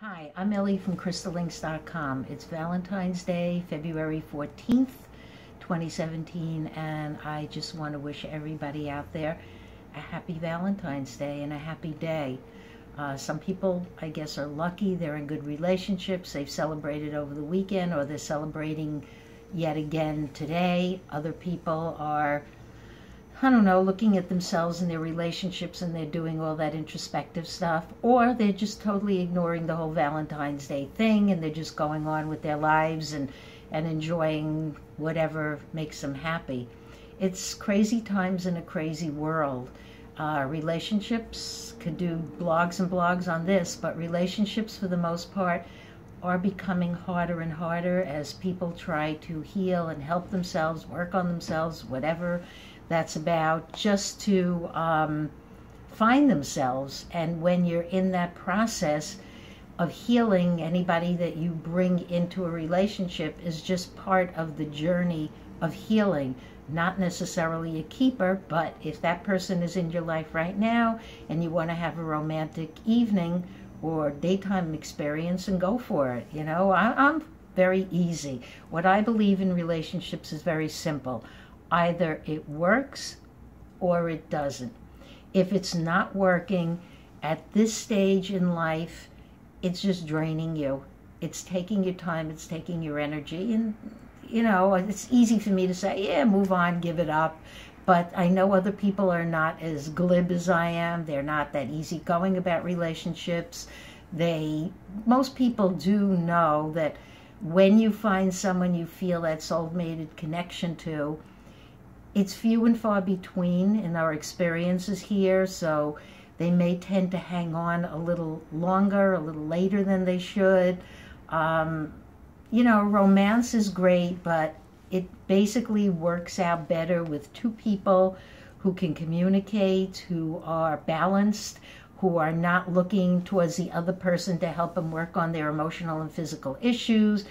Hi, I'm Ellie from crystallinks.com. It's Valentine's Day, February 14th, 2017, and I just want to wish everybody out there a happy Valentine's Day and a happy day. Some people, I guess, are lucky. They're in good relationships. They've celebrated over the weekend, or they're celebrating yet again today. Other people are, I don't know, looking at themselves and their relationships, and they're doing all that introspective stuff, or they're just totally ignoring the whole Valentine's Day thing, and they're just going on with their lives and enjoying whatever makes them happy. It's crazy times in a crazy world. Relationships, could do blogs and blogs on this, but relationships for the most part are becoming harder and harder as people try to heal and help themselves, work on themselves, whatever that's about, just to find themselves. And when you're in that process of healing, anybody that you bring into a relationship is just part of the journey of healing, not necessarily a keeper. But if that person is in your life right now and you want to have a romantic evening or daytime experience, and go for it. You know, I'm very easy. What I believe in relationships is very simple. Either it works or it doesn't. If it's not working at this stage in life, it's just draining you. It's taking your time, it's taking your energy. And, you know, it's easy for me to say, yeah, move on, give it up. But I know other people are not as glib as I am. They're not that easygoing about relationships. Most people do know that when you find someone you feel that soulmated connection to, it's few and far between in our experiences here, so they may tend to hang on a little longer, a little later than they should. You know, romance is great, but it basically works out better with two people who can communicate, who are balanced, who are not looking towards the other person to help them work on their emotional and physical issues,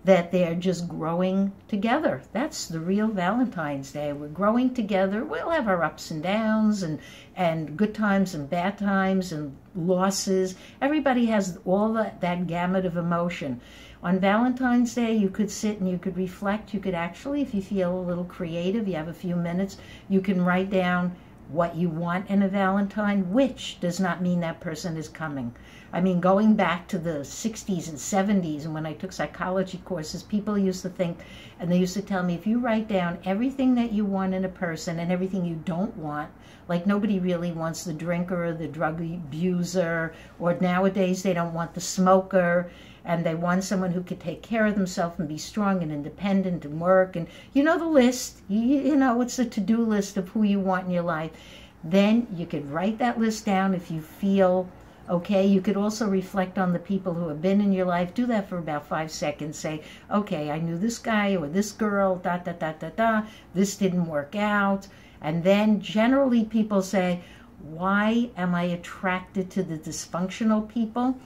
that they're just growing together. That's the real Valentine's Day. We're growing together. We'll have our ups and downs and good times and bad times and losses. Everybody has all that gamut of emotion. On Valentine's Day, you could sit and you could reflect. You could actually, if you feel a little creative, you have a few minutes, you can write down what you want in a Valentine, which does not mean that person is coming. I mean, going back to the 60s and 70s, and when I took psychology courses, people used to think, and they used to tell me, if you write down everything that you want in a person and everything you don't want, like nobody really wants the drinker or the drug abuser, or nowadays they don't want the smoker, and they want someone who could take care of themselves and be strong and independent and work, and you know the list, you know, it's a to-do list of who you want in your life. Then you could write that list down if you feel okay. You could also reflect on the people who have been in your life. Do that for about 5 seconds. Say, okay, I knew this guy or this girl, this didn't work out. And then generally people say, why am I attracted to the dysfunctional people?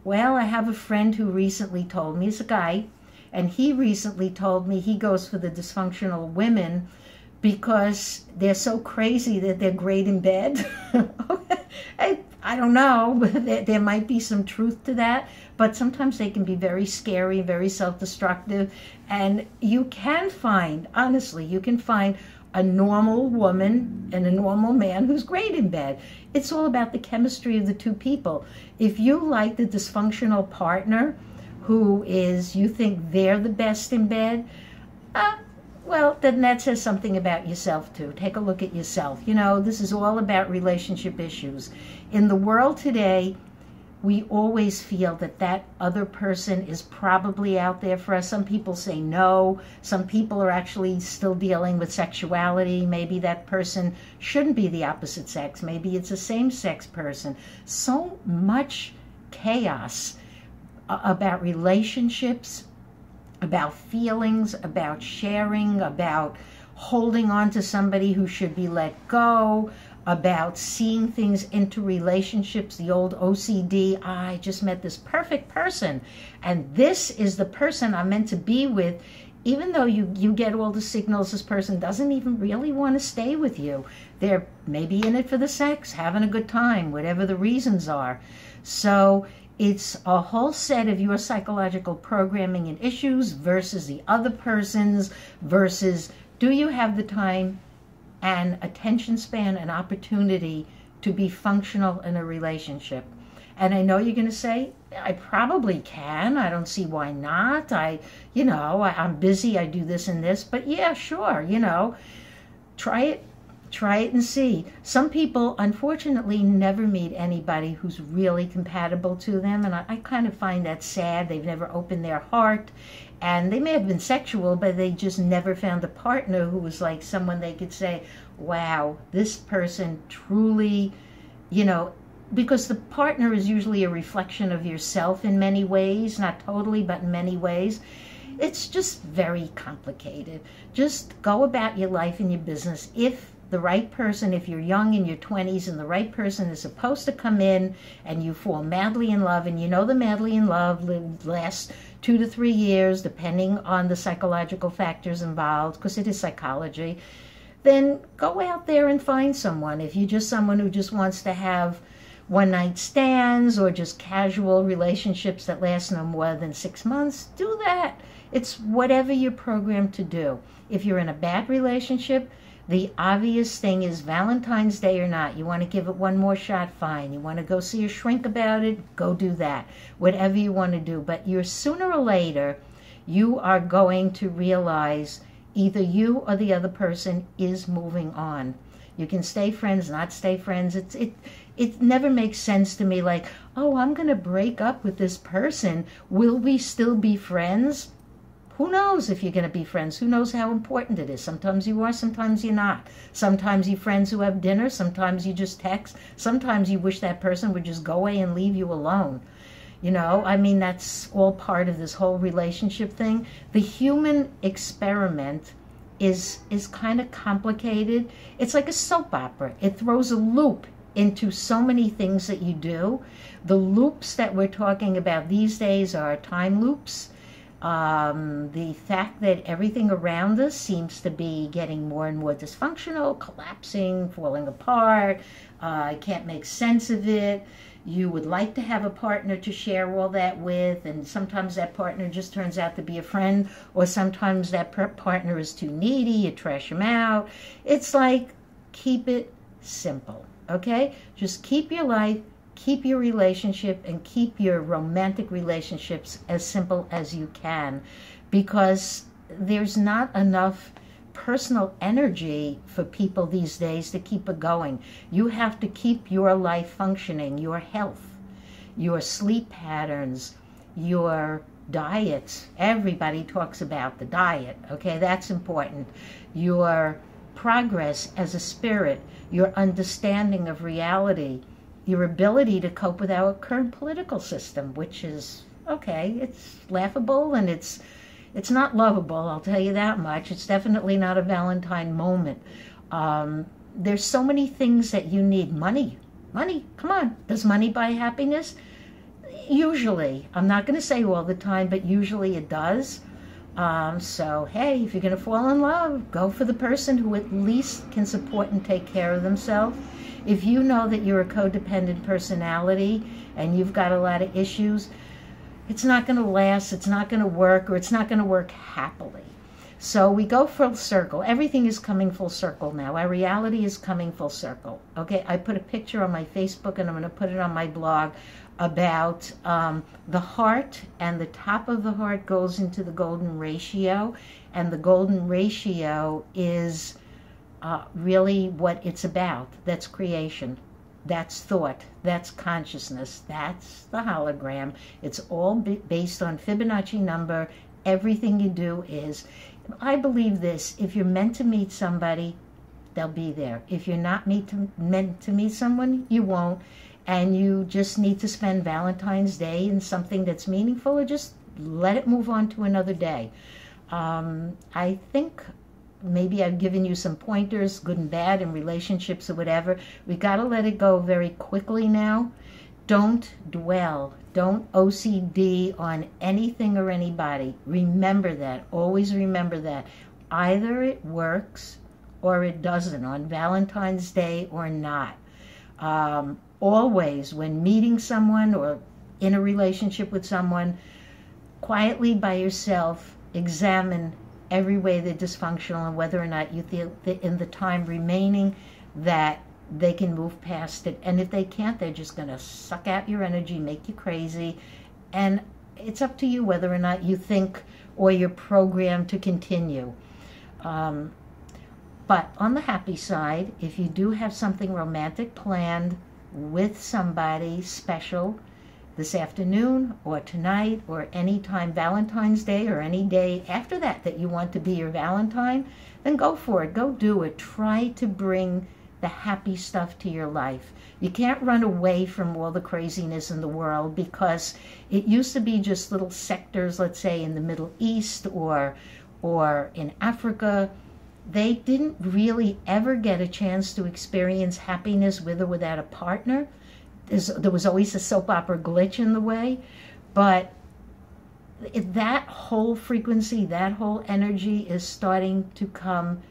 Well, I have a friend who recently told me, he's a guy, and he recently told me he goes for the dysfunctional women because they're so crazy that they're great in bed. I don't know, but there might be some truth to that, but sometimes they can be very scary, very self-destructive, and you can find, honestly, you can find a normal woman and a normal man who's great in bed. It's all about the chemistry of the two people. If you like the dysfunctional partner who is, you think they're the best in bed, well, then that says something about yourself too. Take a look at yourself. You know, this is all about relationship issues. In the world today, we always feel that that other person is probably out there for us. Some people say no. Some people are actually still dealing with sexuality. Maybe that person shouldn't be the opposite sex. Maybe it's a same-sex person. So much chaos about relationships, about feelings, about sharing, about holding on to somebody who should be let go, about seeing things into relationships, the old OCD, I just met this perfect person, and this is the person I'm meant to be with, even though you get all the signals this person doesn't even really want to stay with you. They're maybe in it for the sex, having a good time, whatever the reasons are. So It's a whole set of your psychological programming and issues versus the other person's, versus do you have the time and attention span and opportunity to be functional in a relationship. And I know you're going to say, I probably can. I don't see why not. I'm busy. I do this and this. But yeah, sure, try it. Try it and see. Some people, unfortunately, never meet anybody who's really compatible to them. And I kind of find that sad. They've never opened their heart. And they may have been sexual, but they just never found a partner who was like someone they could say, wow, this person truly, because the partner is usually a reflection of yourself in many ways, not totally, but in many ways. It's just very complicated. Just go about your life and your business. If the right person, if you're young in your 20s and the right person is supposed to come in and you fall madly in love, and the madly in love lasts 2 to 3 years, depending on the psychological factors involved, because it is psychology, then go out there and find someone. If you're just someone who just wants to have one-night stands or just casual relationships that last no more than 6 months, do that. It's whatever you're programmed to do. If you're in a bad relationship, the obvious thing is Valentine's Day or not. You want to give it one more shot, fine. You want to go see a shrink about it, go do that. Whatever you want to do. But sooner or later, you are going to realize either you or the other person is moving on. You can stay friends, not stay friends. It never makes sense to me like, oh, I'm going to break up with this person. Will we still be friends? Who knows if you're going to be friends? Who knows how important it is? Sometimes you are, sometimes you're not. Sometimes you're friends who have dinner. Sometimes you just text. Sometimes you wish that person would just go away and leave you alone. That's all part of this whole relationship thing. The human experiment is kind of complicated. It's like a soap opera. It throws a loop into so many things that you do. The loops that we're talking about these days are time loops. The fact that everything around us seems to be getting more and more dysfunctional, collapsing, falling apart. I can't make sense of it. You would like to have a partner to share all that with, and sometimes that partner just turns out to be a friend, or sometimes that partner is too needy, you trash them out. It's like, keep it simple, okay? Just keep your life, keep your relationship, and keep your romantic relationships as simple as you can, because there's not enough personal energy for people these days to keep it going. You have to keep your life functioning, your health, your sleep patterns, your diet. Everybody talks about the diet, okay? That's important. Your progress as a spirit, your understanding of reality, your ability to cope with our current political system, which is, okay, it's laughable and it's not lovable, I'll tell you that much. It's definitely not a Valentine moment. There's so many things that you need. Money, come on. Does money buy happiness? Usually. I'm not going to say all the time, but usually it does. So, hey, if you're going to fall in love, go for the person who at least can support and take care of themselves. If you know that you're a codependent personality and you've got a lot of issues, it's not going to last, it's not going to work, or it's not going to work happily. So we go full circle. Everything is coming full circle now. Our reality is coming full circle. Okay, I put a picture on my Facebook and I'm going to put it on my blog about the heart, and the top of the heart goes into the golden ratio, and the golden ratio is really what it's about. That's creation. That's thought, that's consciousness, that's the hologram. It's all based on Fibonacci number. Everything you do is, I believe this, if you're meant to meet somebody, they'll be there. If you're not meant to meet someone, you won't. And you just need to spend Valentine's Day in something that's meaningful, or just let it move on to another day. I think maybe I've given you some pointers, good and bad, in relationships or whatever. We got to let it go very quickly now. Don't dwell. Don't OCD on anything or anybody. Remember that. Always remember that. Either it works or it doesn't on Valentine's Day or not. Always, when meeting someone or in a relationship with someone, quietly by yourself, examine every way they're dysfunctional and whether or not you feel that in the time remaining that they can move past it. And if they can't, they're just going to suck out your energy, make you crazy. And it's up to you whether or not you think or you're programmed to continue. But on the happy side, if you do have something romantic planned with somebody special this afternoon or tonight or any time, Valentine's Day or any day after that that you want to be your Valentine, then go for it. Go do it. Try to bring the happy stuff to your life. You can't run away from all the craziness in the world, because it used to be just little sectors, let's say in the Middle East or in Africa. They didn't really ever get a chance to experience happiness with or without a partner. There was always a soap opera glitch in the way, but that whole frequency, that whole energy is starting to come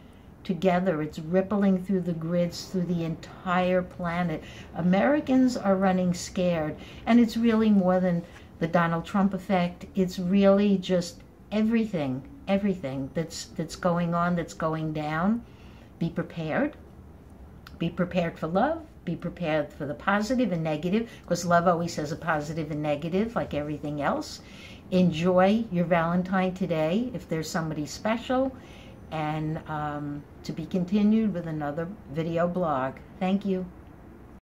together. It's rippling through the grids, through the entire planet. Americans are running scared, and it's really more than the Donald Trump effect. It's really just everything that's going on, that's going down. Be prepared. Be prepared for love. Be prepared for the positive and negative, because love always has a positive and negative, like everything else. Enjoy your Valentine today if there's somebody special, and to be continued with another video blog. Thank you.